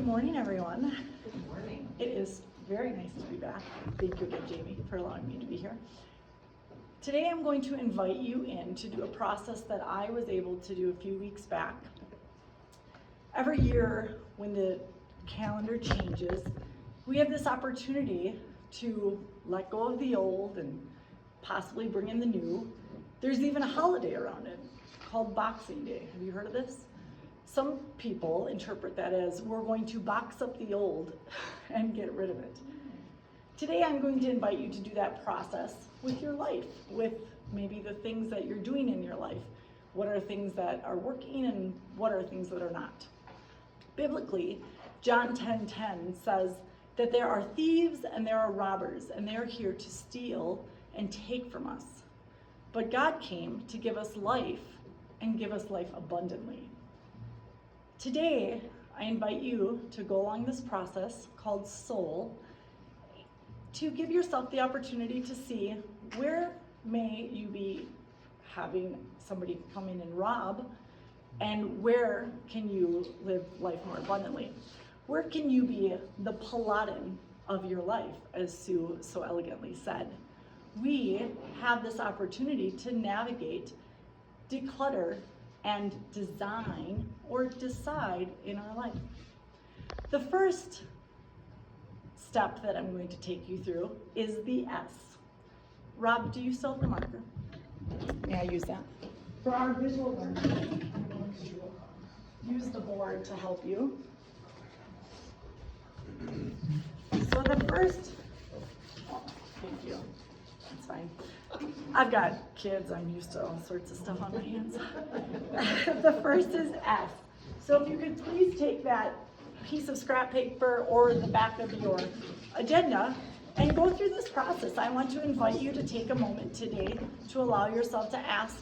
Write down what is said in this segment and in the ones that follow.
Good morning, everyone. Good morning. It is very nice to be back. Thank you again, Jamie, for allowing me to be here. Today I'm going to invite you in to do a process that I was able to do a few weeks back. Every year when the calendar changes, we have this opportunity to let go of the old and possibly bring in the new. There's even a holiday around it called Boxing Day. Have you heard of this? Some people interpret that as we're going to box up the old and get rid of it. Today I'm going to invite you to do that process with your life, with maybe the things that you're doing in your life. What are things that are working and what are things that are not? Biblically, John 10:10 says that there are thieves and there are robbers, and they are here to steal and take from us. But God came to give us life and give us life abundantly. Today, I invite you to go along this process called Soul to give yourself the opportunity to see where may you be having somebody come in and rob, and where can you live life more abundantly? Where can you be the Paladin of your life, as Sue so elegantly said? We have this opportunity to navigate, declutter, and design or decide in our life. The first step that I'm going to take you through is the S. Rob, do you still have the marker? May I use that? For our visual learners, I'm going to Use the board to help you. So the first, thank you, that's fine. I've got kids, I'm used to all sorts of stuff on my hands. The first is S. So if you could please take that piece of scrap paper or the back of your agenda and go through this process. I want to invite you to take a moment today to allow yourself to ask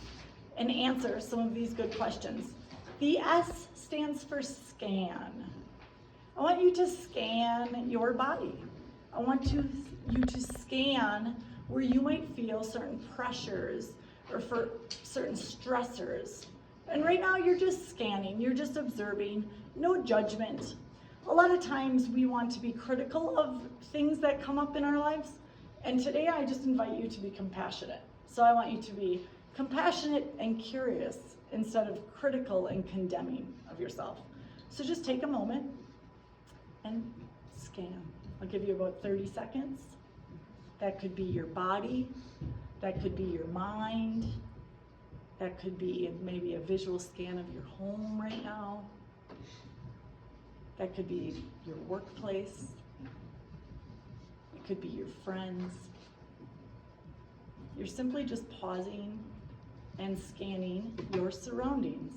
and answer some of these good questions. The S stands for scan. I want you to scan your body. I want you to scan where you might feel certain pressures or for certain stressors. And right now you're just scanning, you're just observing, no judgment. A lot of times we want to be critical of things that come up in our lives. And today I just invite you to be compassionate. So I want you to be compassionate and curious instead of critical and condemning of yourself. So just take a moment and scan. I'll give you about 30 seconds. That could be your body, that could be your mind, that could be maybe a visual scan of your home right now, that could be your workplace, it could be your friends. You're simply just pausing and scanning your surroundings.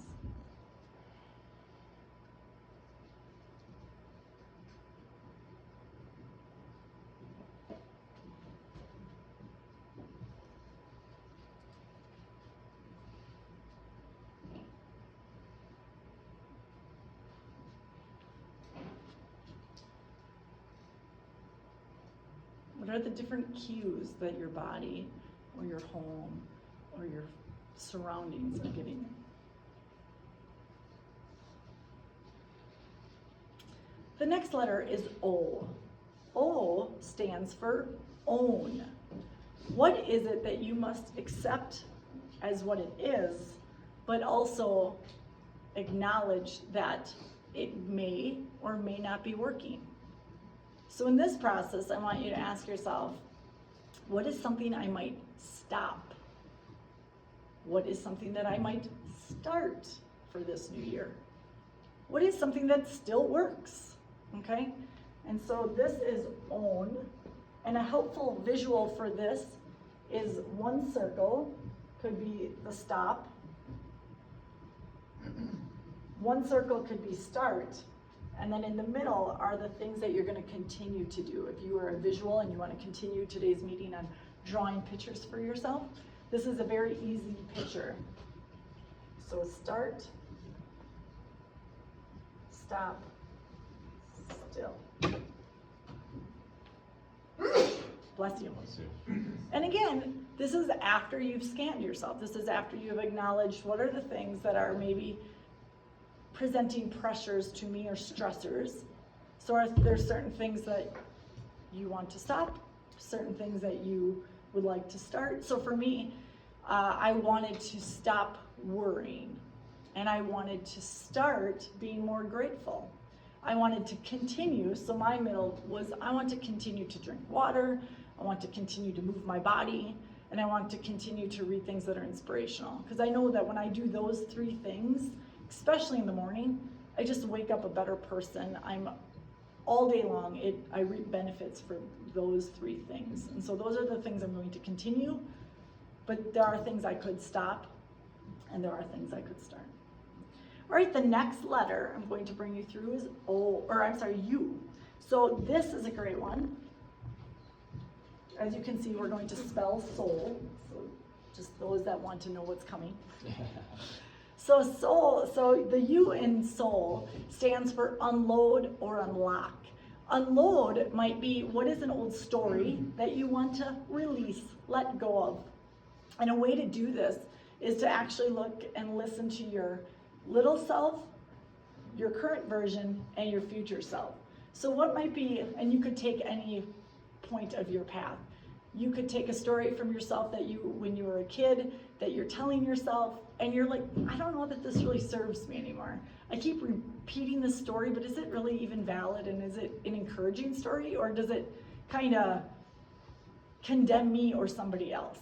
What are the different cues that your body or your home or your surroundings are giving you? The next letter is O. O stands for own. What is it that you must accept as what it is, but also acknowledge that it may or may not be working? So in this process, I want you to ask yourself, what is something I might stop? What is something that I might start for this new year? What is something that still works? Okay? And so this is own. And a helpful visual for this is one circle, could be the stop. One circle could be start. And then in the middle are the things that you're going to continue to do. If you are a visual and you want to continue today's meeting on drawing pictures for yourself, this is a very easy picture. So start, stop, still. Bless you. And again, this is after you've scanned yourself. This is after you've acknowledged what are the things that are maybe presenting pressures to me or stressors. So there's certain things that you want to stop, certain things that you would like to start. So for me, I wanted to stop worrying, and I wanted to start being more grateful. I wanted to continue, so my middle was I want to continue to drink water, I want to continue to move my body, and I want to continue to read things that are inspirational. Because I know that when I do those three things, especially in the morning, I just wake up a better person. I'm all day long, I reap benefits for those three things. And so those are the things I'm going to continue, but there are things I could stop, and there are things I could start. All right, the next letter I'm going to bring you through is U. So this is a great one. As you can see, we're going to spell soul. So just those that want to know what's coming. So soul, so the U in soul stands for unload or unlock. Unload might be what is an old story that you want to release, let go of. And a way to do this is to actually look and listen to your little self, your current version, and your future self. So what might be, and you could take any point of your path. You could take a story from yourself that when you were a kid, that you're telling yourself, and you're like, I don't know that this really serves me anymore. I keep repeating this story, but is it really even valid? And is it an encouraging story, or does it kind of condemn me or somebody else?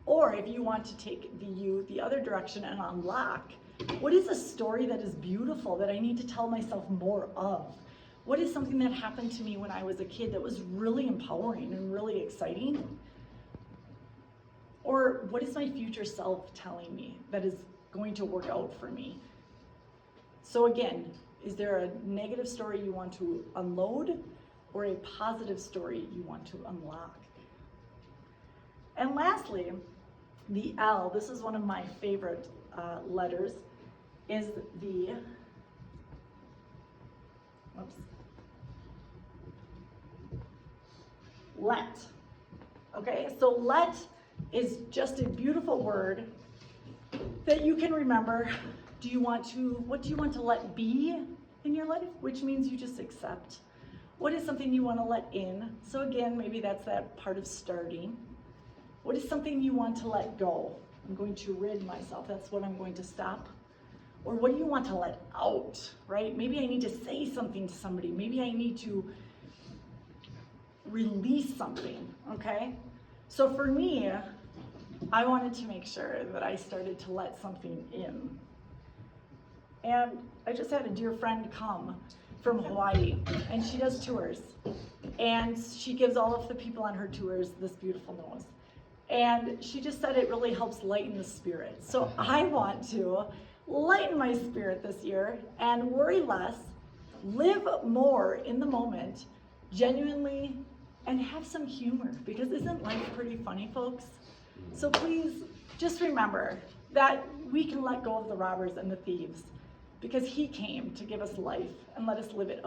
Or if you want to take the other direction and unlock, what is a story that is beautiful that I need to tell myself more of? What is something that happened to me when I was a kid that was really empowering and really exciting? Or what is my future self telling me that is going to work out for me? So again, is there a negative story you want to unload, or a positive story you want to unlock? And lastly, the L, this is one of my favorite letters, is the, let. Okay, so let is just a beautiful word that you can remember. What do you want to let be in your life? Which means you just accept. What is something you want to let in? So again, maybe that's that part of starting. What is something you want to let go? I'm going to rid myself. That's what I'm going to stop. Or what do you want to let out, right? Maybe I need to say something to somebody. Maybe I need to release something, okay? So for me, I wanted to make sure that I started to let something in. And I just had a dear friend come from Hawaii, and she does tours. And she gives all of the people on her tours this beautiful nose. And she just said it really helps lighten the spirit. So I want to lighten my spirit this year and worry less, live more in the moment, genuinely, and have some humor, because isn't life pretty funny, folks? So please just remember that we can let go of the robbers and the thieves, because he came to give us life and let us live it